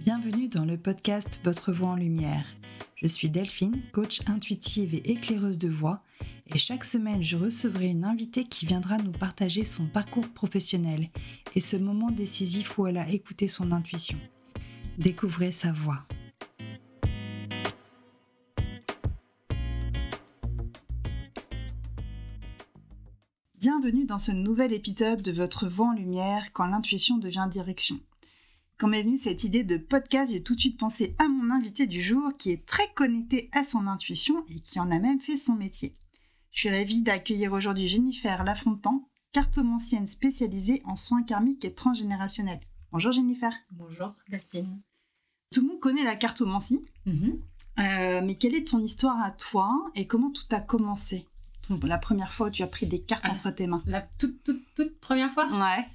Bienvenue dans le podcast Votre voix en lumière. Je suis Delphine, coach intuitive et éclaireuse de voix, et chaque semaine je recevrai une invitée qui viendra nous partager son parcours professionnel et ce moment décisif où elle a écouté son intuition. Découvrez sa voix. Bienvenue dans ce nouvel épisode de Votre voix en lumière quand l'intuition devient direction. Quand m'est venue cette idée de podcast, j'ai tout de suite pensé à mon invité du jour qui est très connecté à son intuition et qui en a même fait son métier. Je suis ravie d'accueillir aujourd'hui Jennifer Lafontan, cartomancienne spécialisée en soins karmiques et transgénérationnels. Bonjour Jennifer. Bonjour Delphine. Tout le monde connaît la cartomancie, mais quelle est ton histoire à toi et comment tout a commencé ? La première fois où tu as pris des cartes entre tes mains. La toute première fois ? Ouais.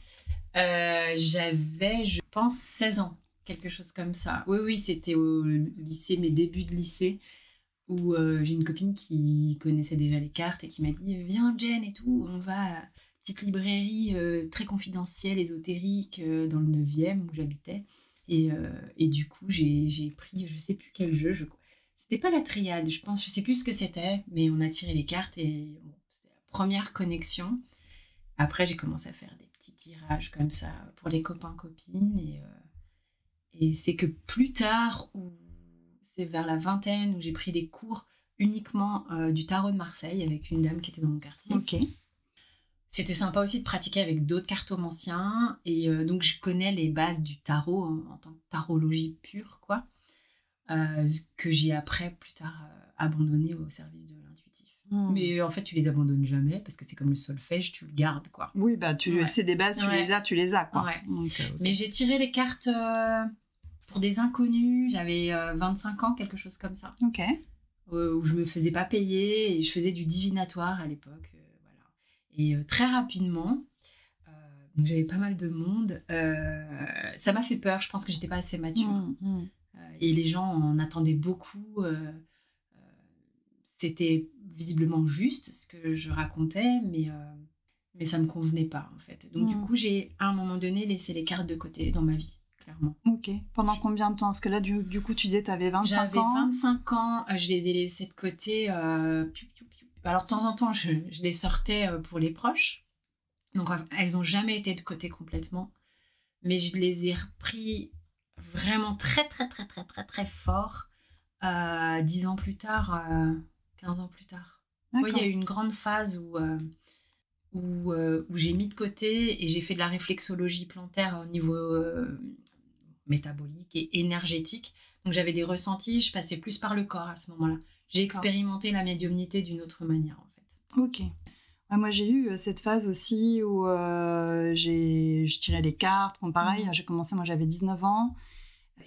J'avais, je pense, 16 ans, quelque chose comme ça. Oui, c'était au lycée, mes débuts de lycée, où j'ai une copine qui connaissait déjà les cartes et qui m'a dit « Viens Jen et tout, on va à une petite librairie très confidentielle, ésotérique, dans le 9e où j'habitais. » Et du coup, j'ai pris, je sais plus quel jeu, c'était pas la triade, je pense, je sais plus ce que c'était, mais on a tiré les cartes et bon, c'était la première connexion. Après, j'ai commencé à faire des petits tirages comme ça pour les copains-copines et c'est que plus tard, c'est vers la vingtaine, où j'ai pris des cours uniquement du tarot de Marseille avec une dame qui était dans mon quartier. Ok. C'était sympa aussi de pratiquer avec d'autres cartomanciens et donc je connais les bases du tarot en tant que tarologie pure, quoi. Que j'ai après, plus tard, abandonné au service de l'intuitif. Mais en fait, tu les abandonnes jamais, parce que c'est comme le solfège, tu le gardes, quoi. Oui, bah c'est des bases, tu les as, quoi. Ouais. Donc, okay. Mais j'ai tiré les cartes pour des inconnus, j'avais 25 ans, quelque chose comme ça. Ok. Où je me faisais pas payer, et je faisais du divinatoire à l'époque, voilà. Et très rapidement, donc j'avais pas mal de monde, ça m'a fait peur, je pense que j'étais pas assez mature. Et les gens en attendaient beaucoup. C'était visiblement juste ce que je racontais, mais ça me convenait pas en fait. Donc du coup, j'ai à un moment donné laissé les cartes de côté dans ma vie, clairement. Ok. Pendant combien de temps ? Parce que là, du coup, tu disais tu avais 25 ans. J'avais 25 ans, je les ai laissées de côté. Alors de temps en temps, je les sortais pour les proches. Donc elles ont jamais été de côté complètement. Mais je les ai repris vraiment très fort 10 ans plus tard, 15 ans plus tard. Il y a eu une grande phase où j'ai mis de côté et j'ai fait de la réflexologie plantaire au niveau métabolique et énergétique. Donc j'avais des ressentis, je passais plus par le corps à ce moment-là. J'ai expérimenté la médiumnité d'une autre manière en fait. Ok. Moi, j'ai eu cette phase aussi où je tirais les cartes. Pareil, j'ai commencé, moi j'avais 19 ans.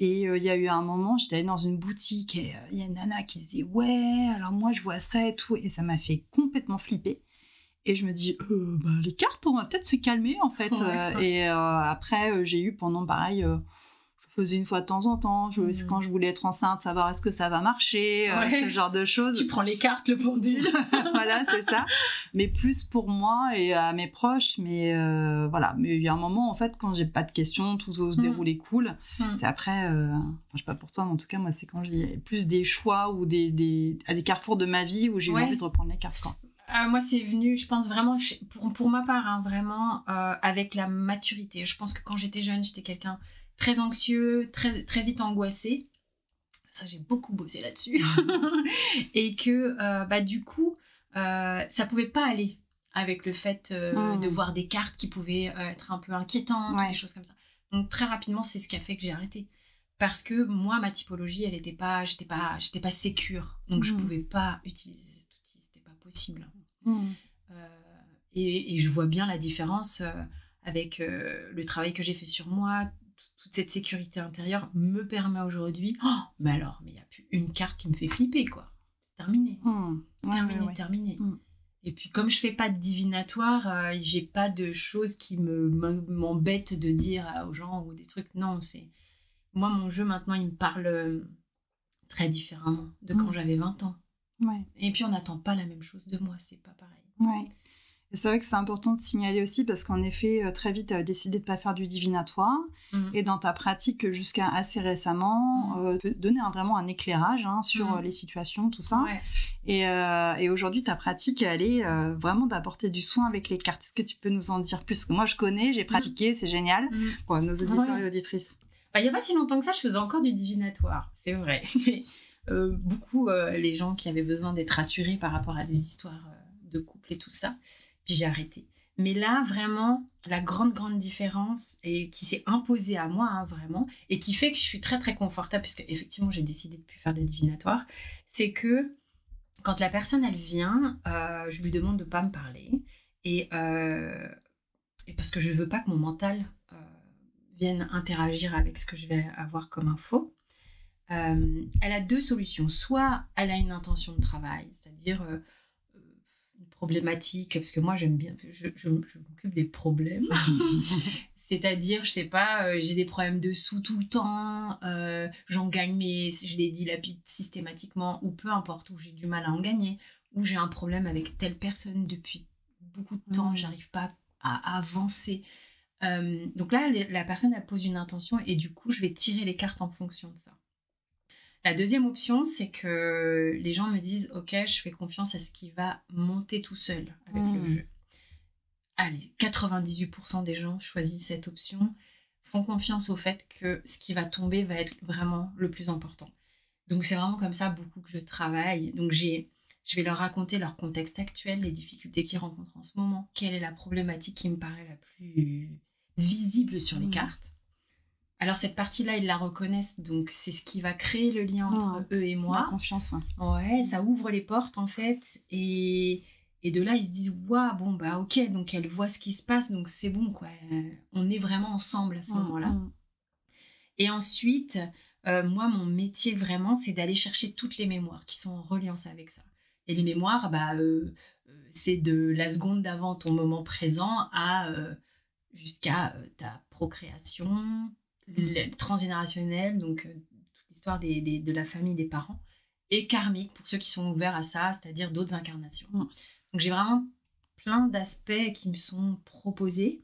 Et il y a eu un moment, j'étais allée dans une boutique et il y a une nana qui disait « Ouais, alors moi je vois ça et tout ». Et ça m'a fait complètement flipper. Et je me dis les cartes, on va peut-être se calmer en fait. Et après, j'ai eu pendant pareil... je faisais une fois de temps en temps, quand je voulais être enceinte, savoir est-ce que ça va marcher, ce genre de choses. Tu prends les cartes, le pendule. Voilà, c'est ça. Mais plus pour moi et à mes proches. Mais voilà. Mais il y a un moment, en fait, quand j'ai pas de questions, tout se dérouler cool. C'est après, je sais pas pour toi, mais en tout cas, moi, c'est quand j'ai plus des choix ou à des carrefours de ma vie où j'ai eu envie de reprendre les cartes. Quoi. Moi, c'est venu, je pense vraiment, pour ma part, vraiment, avec la maturité. Je pense que quand j'étais jeune, j'étais quelqu'un très anxieux, très vite angoissé. Ça, j'ai beaucoup bossé là-dessus. Et que, du coup, ça pouvait pas aller avec le fait de voir des cartes qui pouvaient être un peu inquiétantes, ou des choses comme ça. Donc, très rapidement, c'est ce qui a fait que j'ai arrêté. Parce que moi, ma typologie, j'étais pas sécure. Donc, je pouvais pas utiliser cet outil. C'était pas possible. Et je vois bien la différence avec le travail que j'ai fait sur moi. Toute cette sécurité intérieure me permet aujourd'hui... mais il n'y a plus une carte qui me fait flipper, quoi. C'est terminé. Terminé. Et puis, comme je ne fais pas de divinatoire, j'ai pas de choses qui m'embêtent de dire aux gens ou des trucs. Non, c'est... Moi, mon jeu, maintenant, il me parle très différemment de quand j'avais 20 ans. Ouais. Et puis, on n'attend pas la même chose de moi. C'est pas pareil. Ouais. Et c'est vrai que c'est important de signaler aussi parce qu'en effet, très vite, tu as décidé de ne pas faire du divinatoire. Et dans ta pratique, jusqu'à assez récemment, tu peux donner vraiment un éclairage sur les situations, tout ça. Ouais. Et aujourd'hui, ta pratique, elle est vraiment d'apporter du soin avec les cartes. Est-ce que tu peux nous en dire plus? Parce que moi, je connais, j'ai pratiqué, c'est génial pour nos auditeurs et auditrices. Il n'y a pas si longtemps que ça, je faisais encore du divinatoire, c'est vrai. Mais beaucoup, les gens qui avaient besoin d'être rassurés par rapport à des histoires de couple et tout ça, puis j'ai arrêté. Mais là, vraiment, la grande différence et qui s'est imposée à moi, vraiment, et qui fait que je suis très très confortable, parce qu'effectivement, j'ai décidé de ne plus faire de divinatoire, c'est que quand la personne, elle vient, je lui demande de ne pas me parler, et parce que je ne veux pas que mon mental vienne interagir avec ce que je vais avoir comme info. Elle a 2 solutions. Soit elle a une intention de travail, c'est-à-dire une problématique, parce que moi j'aime bien, je m'occupe des problèmes. C'est-à-dire, je sais pas, j'ai des problèmes de sous tout le temps, j'en gagne, mais je les dilapide systématiquement, ou peu importe, où j'ai du mal à en gagner, ou j'ai un problème avec telle personne depuis beaucoup de temps, j'arrive pas à avancer. Donc là, la personne, elle pose une intention, et du coup, je vais tirer les cartes en fonction de ça. La deuxième option, c'est que les gens me disent « Ok, je fais confiance à ce qui va monter tout seul avec le jeu. » Allez, 98% des gens choisissent cette option, font confiance au fait que ce qui va tomber va être vraiment le plus important. Donc c'est vraiment comme ça beaucoup que je travaille. Donc je vais leur raconter leur contexte actuel, les difficultés qu'ils rencontrent en ce moment, quelle est la problématique qui me paraît la plus visible sur les cartes. Alors cette partie-là, ils la reconnaissent, donc c'est ce qui va créer le lien entre eux et moi. La confiance. Ouais, ça ouvre les portes en fait, et de là ils se disent « Waouh, bon bah ok, donc elle voit ce qui se passe, donc c'est bon quoi, on est vraiment ensemble à ce moment-là. » Et ensuite, moi mon métier vraiment, c'est d'aller chercher toutes les mémoires qui sont en reliance avec ça. Et les mémoires, c'est de la seconde d'avant ton moment présent à jusqu'à ta procréation, transgénérationnel, donc toute l'histoire de la famille des parents, et karmique pour ceux qui sont ouverts à ça, c'est-à-dire d'autres incarnations. Donc j'ai vraiment plein d'aspects qui me sont proposés,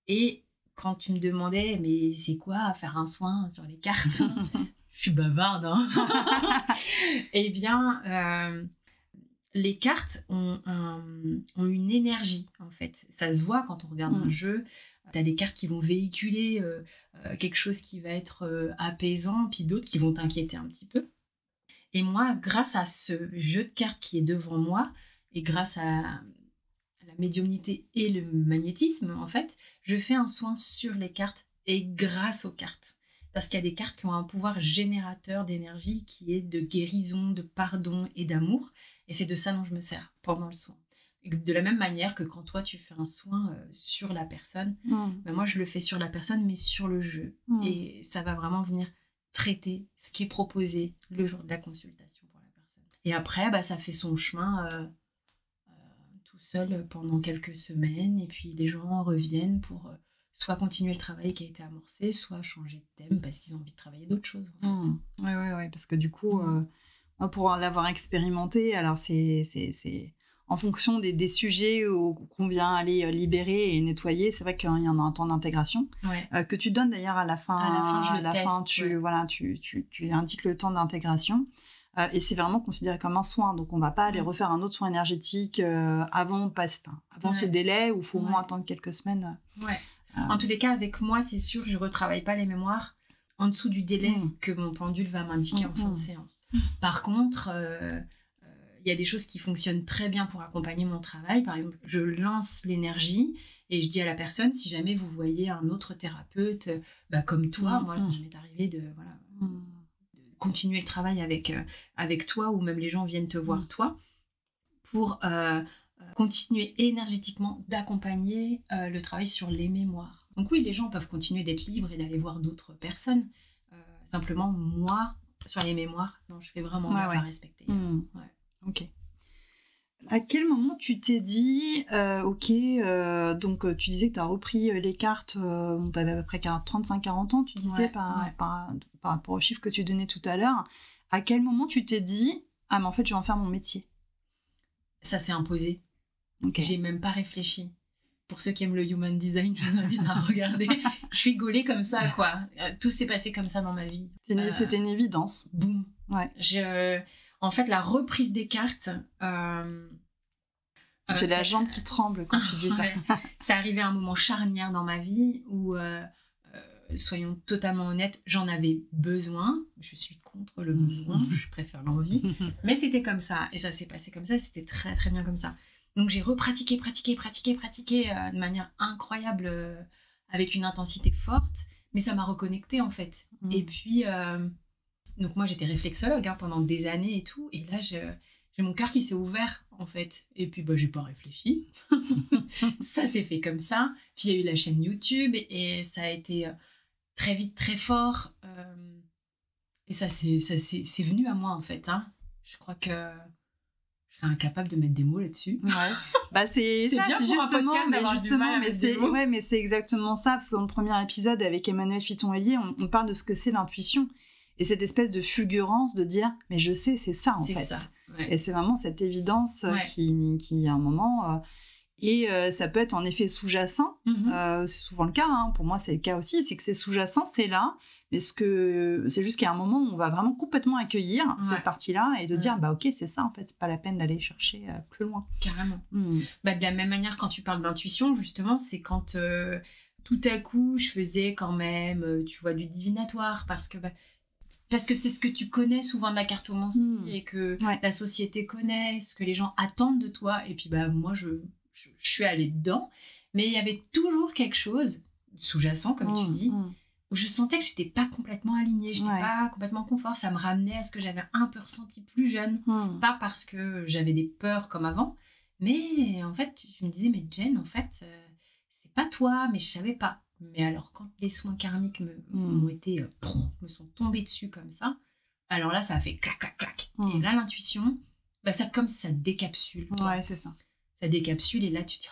et quand tu me demandais mais c'est quoi faire un soin sur les cartes, je suis bavarde, hein. Eh bien les cartes ont une énergie en fait, ça se voit quand on regarde un jeu. T'as des cartes qui vont véhiculer quelque chose qui va être apaisant, puis d'autres qui vont t'inquiéter un petit peu. Et moi, grâce à ce jeu de cartes qui est devant moi, et grâce à la médiumnité et le magnétisme, en fait, je fais un soin sur les cartes et grâce aux cartes. Parce qu'il y a des cartes qui ont un pouvoir générateur d'énergie qui est de guérison, de pardon et d'amour. Et c'est de ça dont je me sers pendant le soin. De la même manière que quand toi tu fais un soin sur la personne, moi je le fais sur la personne mais sur le jeu, et ça va vraiment venir traiter ce qui est proposé le jour de la consultation pour la personne. Et après ça fait son chemin tout seul pendant quelques semaines, et puis les gens reviennent pour soit continuer le travail qui a été amorcé, soit changer de thème parce qu'ils ont envie de travailler d'autres choses en fait. Ouais, parce que du coup pour l'avoir expérimenté, alors c'est en fonction des sujets qu'on vient aller libérer et nettoyer, c'est vrai qu'il y en a un temps d'intégration que tu donnes d'ailleurs à la fin. À la fin, tu indiques le temps d'intégration, et c'est vraiment considéré comme un soin. Donc on va pas aller refaire un autre soin énergétique avant ce délai où il faut au moins attendre quelques semaines. En tous les cas, avec moi, c'est sûr, je retravaille pas les mémoires en dessous du délai que mon pendule va m'indiquer en fin de séance. Par contre, il y a des choses qui fonctionnent très bien pour accompagner mon travail. Par exemple, je lance l'énergie et je dis à la personne, si jamais vous voyez un autre thérapeute comme toi, moi ça m'est arrivé de continuer le travail avec toi, ou même les gens viennent te voir toi, pour continuer énergétiquement d'accompagner le travail sur les mémoires. Donc oui, les gens peuvent continuer d'être libres et d'aller voir d'autres personnes. Simplement, moi, sur les mémoires, non, je fais vraiment gaffe à respecter. Ok. À quel moment tu t'es dit, donc tu disais que tu as repris les cartes, tu avais à peu près 35-40 ans, tu disais, par rapport aux chiffres que tu donnais tout à l'heure. À quel moment tu t'es dit, ah mais en fait je vais en faire mon métier? Ça s'est imposé. Okay. J'ai même pas réfléchi. Pour ceux qui aiment le human design, je vous invite à regarder. Je suis gaulée comme ça, quoi. Tout s'est passé comme ça dans ma vie. C'était une évidence. Boum. Ouais. En fait, la reprise des cartes... J'ai la jambe qui tremble quand tu dis ça. C'est arrivé à un moment charnière dans ma vie où, soyons totalement honnêtes, j'en avais besoin. Je suis contre le besoin, je préfère l'envie. Mais c'était comme ça. Et ça s'est passé comme ça, c'était très très bien comme ça. Donc j'ai repratiqué, de manière incroyable, avec une intensité forte, mais ça m'a reconnectée en fait. Et puis, donc moi j'étais réflexologue pendant des années et tout, et là j'ai mon cœur qui s'est ouvert en fait. Et puis j'ai pas réfléchi, ça s'est fait comme ça. Puis il y a eu la chaîne YouTube, et ça a été très vite, très fort, et ça c'est venu à moi en fait. Je crois que je serais incapable de mettre des mots là-dessus. Ouais. C'est ça, bien c'est pour un podcast d'avoir du mal à mettre des mots. Mais c'est exactement ça, parce que dans le premier épisode avec Emmanuel Fiton-Hélier, on parle de ce que c'est l'intuition. Et cette espèce de fulgurance de dire, mais je sais, c'est ça en fait. Ça, ouais. Et c'est vraiment cette évidence qui à un moment... et ça peut être en effet sous-jacent. C'est souvent le cas, pour moi c'est le cas aussi, c'est que c'est sous-jacent, c'est là, mais c'est juste qu'il y a un moment où on va vraiment complètement accueillir cette partie-là et de dire, ok, c'est ça en fait, c'est pas la peine d'aller chercher plus loin. Carrément. De la même manière, quand tu parles d'intuition, justement, c'est quand tout à coup je faisais quand même, tu vois, du divinatoire, parce que c'est ce que tu connais souvent de la cartomancie et que la société connaît, ce que les gens attendent de toi. Et puis moi, je suis allée dedans. Mais il y avait toujours quelque chose sous-jacent, comme tu dis, où je sentais que j'étais pas complètement alignée, j'étais pas complètement confort. Ça me ramenait à ce que j'avais un peu ressenti plus jeune. Pas parce que j'avais des peurs comme avant, mais en fait, je me disais, mais Jen, en fait, c'est pas toi, mais je savais pas. Mais alors, quand les soins karmiques me sont tombés dessus comme ça, alors là, ça a fait clac, clac, clac. Et là, l'intuition, ça comme ça décapsule. Ouais, c'est ça. Ça décapsule, et là, tu te dis,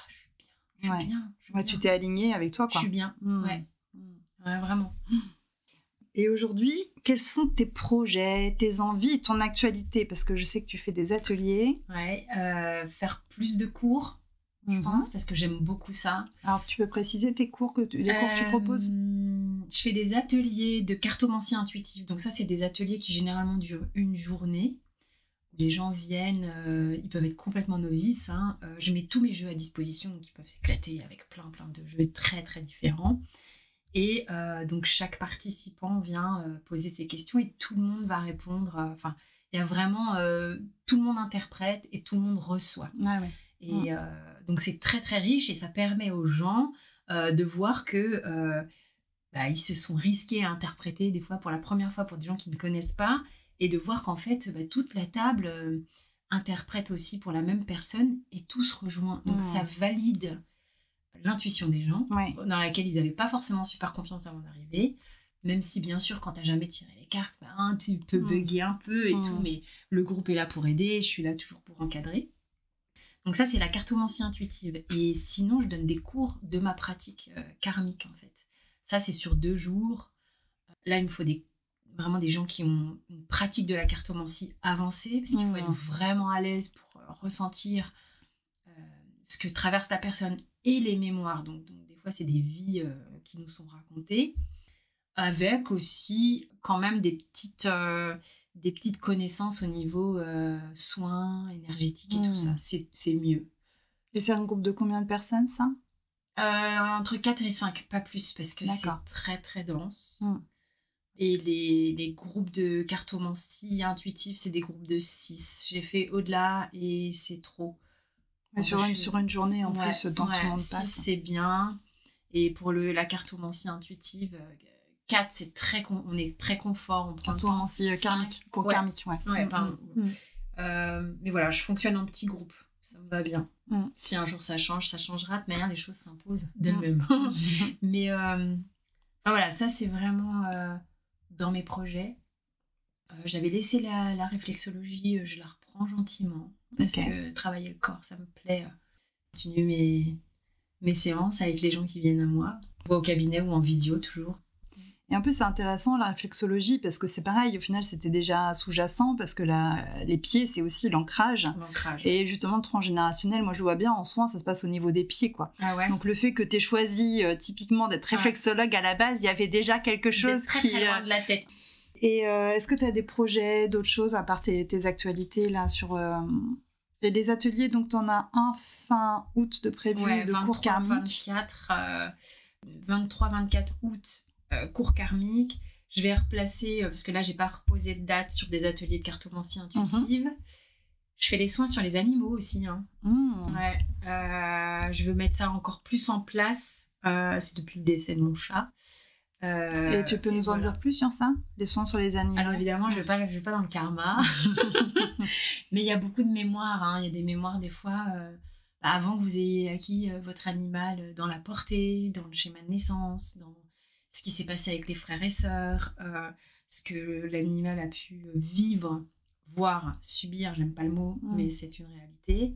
je suis bien. Tu t'es alignée avec toi, quoi. Je suis bien, ouais, vraiment. Et aujourd'hui, quels sont tes projets, tes envies, ton actualité? Parce que je sais que tu fais des ateliers. Ouais, faire plus de cours, je pense, parce que j'aime beaucoup ça. Alors, tu peux préciser les cours que tu proposes? Je fais des ateliers de cartomancie intuitive. Donc ça, c'est des ateliers qui généralement durent une journée. Les gens viennent, ils peuvent être complètement novices. Je mets tous mes jeux à disposition, donc ils peuvent s'éclater avec plein de jeux très très différents. Et donc chaque participant vient poser ses questions et tout le monde va répondre. Il y a vraiment... tout le monde interprète et tout le monde reçoit. Et donc c'est très très riche, et ça permet aux gens de voir que ils se sont risqués à interpréter des fois pour la première fois pour des gens qui ne connaissent pas, et de voir qu'en fait toute la table interprète aussi pour la même personne et tout se rejoint. Donc ça valide l'intuition des gens, dans laquelle ils n'avaient pas forcément super confiance avant d'arriver, même si bien sûr quand tu n'as jamais tiré les cartes, tu peux bugger un peu et tout, mais le groupe est là pour aider, je suis là toujours pour encadrer. Donc ça, c'est la cartomancie intuitive. Et sinon, je donne des cours de ma pratique karmique, en fait. Ça, c'est sur 2 jours. Là, il me faut vraiment des gens qui ont une pratique de la cartomancie avancée, parce qu'il faut être vraiment à l'aise pour ressentir ce que traverse la personne et les mémoires. Donc des fois, c'est des vies qui nous sont racontées, avec aussi quand même des petites connaissances au niveau soins énergétiques et tout ça. C'est mieux. Et c'est un groupe de combien de personnes, ça? Entre 4 et 5, pas plus, parce que c'est très très dense. Et les groupes de cartomancie intuitive, c'est des groupes de 6. J'ai fait au-delà et c'est trop. Mais sur une journée en plus, tant que tout le monde 6, passe. c'est bien. Et pour la cartomancie intuitive... 4, c'est on est très confort, on prend cartomancie karmique. Karmique, pardon. Mais voilà, je fonctionne en petits groupes, ça me va bien. Si un jour ça changera, de manière les choses s'imposent d'elles-mêmes. Mais voilà, ça c'est vraiment dans mes projets. J'avais laissé la réflexologie, je la reprends gentiment, parce que travailler le corps, ça me plaît. Continuer mes séances avec les gens qui viennent à moi, soit au cabinet ou en visio toujours. Et un peu, c'est intéressant, la réflexologie, parce que c'est pareil, au final, c'était déjà sous-jacent, parce que les pieds, c'est aussi l'ancrage. Et justement, le transgénérationnel, moi, je le vois bien, en soins, ça se passe au niveau des pieds, quoi. Ah ouais. Donc, le fait que tu aies choisi, typiquement, d'être réflexologue à la base, il y avait déjà quelque chose très loin de la tête. Et est-ce que tu as des projets, d'autres choses, à part tes actualités, là, sur... Et les ateliers, donc, tu en as un fin août de prévu, de cours karmiques. 23-24 août. Cours karmique, je vais replacer, parce que là j'ai pas reposé de date sur des ateliers de cartomancie intuitive. Je fais les soins sur les animaux aussi. Ouais, je veux mettre ça encore plus en place. C'est depuis le décès de mon chat. Et tu peux nous en dire plus sur ça, les soins sur les animaux? Alors évidemment, je vais pas dans le karma, mais il y a beaucoup de mémoires. Il y a des mémoires des fois. Avant que vous ayez acquis votre animal dans la portée, dans le schéma de naissance, dans ce qui s'est passé avec les frères et sœurs, ce que l'animal a pu vivre, voir, subir, j'aime pas le mot, mais c'est une réalité.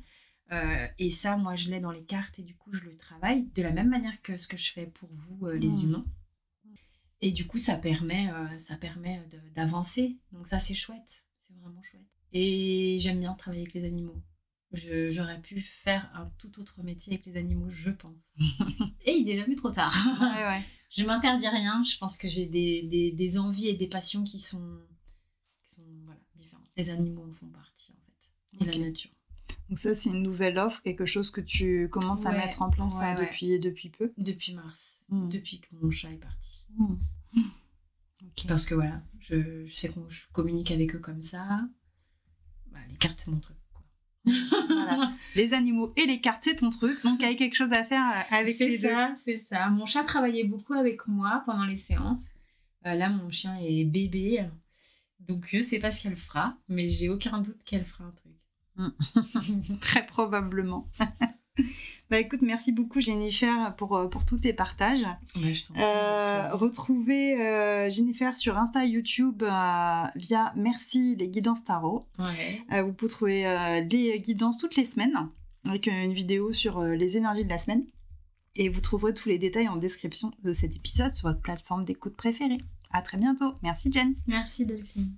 Et ça, moi, je l'ai dans les cartes et du coup, je le travaille de la même manière que ce que je fais pour vous, les humains. Et du coup, ça permet d'avancer. Donc ça, c'est chouette. C'est vraiment chouette. Et j'aime bien travailler avec les animaux. J'aurais pu faire un tout autre métier avec les animaux, je pense. Et il n'est jamais trop tard. Ouais. Je m'interdis rien. Je pense que j'ai des envies et des passions qui sont différentes. Les animaux en font partie, en fait. Et la nature. Donc ça, c'est une nouvelle offre, quelque chose que tu commences à mettre en place depuis peu? Depuis mars. Depuis que mon chat est parti. Okay. Parce que voilà, je sais que je communique avec eux comme ça. Les cartes, c'est mon truc. Voilà. Les animaux et les cartes, c'est ton truc, donc il y a quelque chose à faire avec les deux. C'est ça. Mon chat travaillait beaucoup avec moi pendant les séances. Là, mon chien est bébé, donc je sais pas ce qu'elle fera, mais j'ai aucun doute qu'elle fera un truc. Très probablement. Écoute, merci beaucoup Jennifer pour tous tes partages. Je t'en prie, retrouvez Jennifer sur Insta et YouTube via Merci les guidances tarot. Vous pouvez trouver des guidances toutes les semaines avec une vidéo sur les énergies de la semaine. Et vous trouverez tous les détails en description de cet épisode sur votre plateforme d'écoute préférée. À très bientôt. Merci Jen. Merci Delphine.